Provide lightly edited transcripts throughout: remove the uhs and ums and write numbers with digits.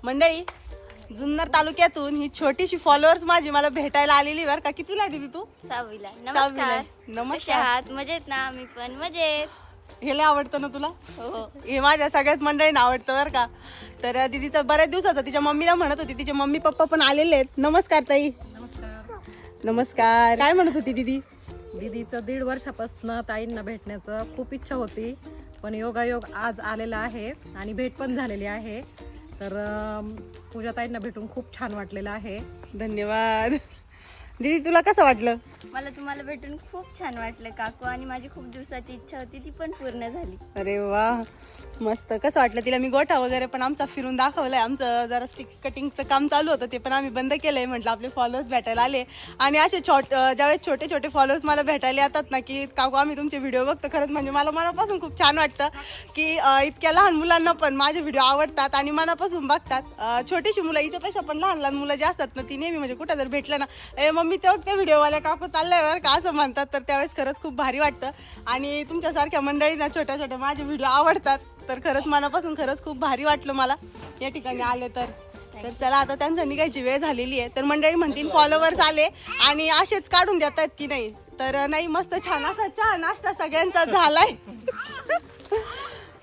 मंडळी, जुन्नर तालुक्यातून ही छोटीशी फॉलोअर्स माझी मला भेटायला आलेली बरं का. कितीला आहे दीदी तू? 6वीला. सहावीला आहे. कसे नमस्कार. आहात? मजेत ना? मी पण मजेत. हे लय आवडतं ना तुला? हो. हे माझ्या सगळ्यात मंडळींना आवडतं बरं का. तर दीदीचा बऱ्याच दिवसाचा तिच्या मम्मीला म्हणत होती, तिचे मम्मी पप्पा पण आलेले आहेत. नमस्कार ताई. नमस्कार. काय म्हणत होती दीदी? दीदीचं 1.5 वर्षापासून ताईंना भेटण्याचं खूप इच्छा होती, पण योगायोग आज आलेला आहे आणि भेट पण झालेली आहे. तर पूजा ताईंना भेटून खूप छान वाटलेलं आहे. धन्यवाद. दीदी तुला कसं वाटलं? मला तुम्हाला भेटून खूप छान वाटलं काकू, आणि माझी खूप दिवसाची इच्छा होती ती पण पूर्ण झाली. अरे वा, मस्त. कसं वाटलं तिला? मी गोठा वगैरे पण आमचा फिरून दाखवलाय. आमचं जरा स्टिक कटिंगचं काम चालू होतं, ते पण आम्ही बंद केलंय. म्हटलं आपले फॉलोअर्स भेटायला आले, आणि असे ज्यावेळेस छोटे छोटे फॉलोअर्स मला भेटायला येतात ना, की काकू आम्ही तुमचे व्हिडिओ बघतो, खरंच म्हणजे मला मनापासून खूप छान वाटतं की इतक्या लहान मुलांना पण माझे व्हिडिओ आवडतात आणि मनापासून बघतात. छोटीशी मुलं, हिच्यापेक्षा पण लहान लहान मुलं जे असतात ना, ती नेहमी म्हणजे कुठं जर भेटलं ना, ए मम्मी ते त्या व्हिडिओवाल्या काकू चाललंय बरं का, असं म्हणतात. तर त्यावेळेस खरंच खूप भारी वाटतं. आणि तुमच्यासारख्या मंडळींना छोट्या छोट्या माझे व्हिडिओ आवडतात, तर खरंच मनापासून खरंच खूप भारी वाटलं मला या ठिकाणी आले. तर चला, आता त्यांचा निघायची वेळ झालेली आहे. तर मंडळी म्हणतील फॉलोवर्स आले आणि असेच काढून देतात की नाही, तर नाही, मस्त छान असा चहा नाश्ता सगळ्यांचा झालाय.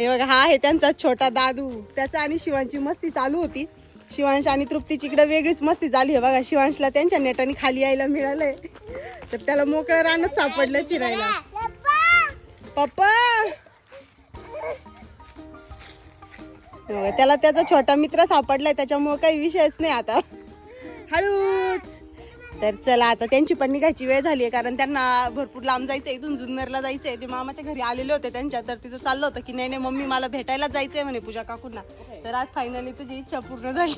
हे बघा, हा आहे त्यांचा छोटा दादू. त्याचा आणि शिवांची मस्ती चालू होती. शिवांश आणि तृप्तीची इकडे वेगळीच मस्ती झाली आहे बघा. शिवांशला त्यांच्या नेटाने खाली यायला मिळालंय, तर त्याला मोकळं रानच सापडलं फिरायला. पप्पा, त्याला त्याचा छोटा मित्र सापडलाय, त्याच्यामुळे काही विषयच नाही आता. हळूच. तर चला, आता त्यांची पण निघायची वेळ झाली आहे, कारण त्यांना भरपूर लांब जायचंय. इथून जुन्नरला जायचंय. ते मामाच्या घरी आलेले होते त्यांच्या, तर तिथं चाललं होतं की नाही नाही मम्मी मला भेटायला जायचंय म्हणे पूजा काकूंना. तर आज फायनली तुझी इच्छा पूर्ण झाली.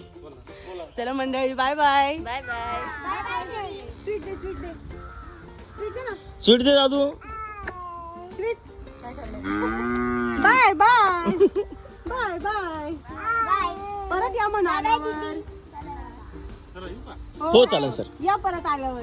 चला मंडळी, bye bye. Bye bye. Sweet दे, स्वीट दे, स्वीट दे ना, स्वीट दे दादू. Sweet. Bye bye. Bye bye. परत या म्हणा आल्यावर. हो चालेल सर. या परत आल्यावर.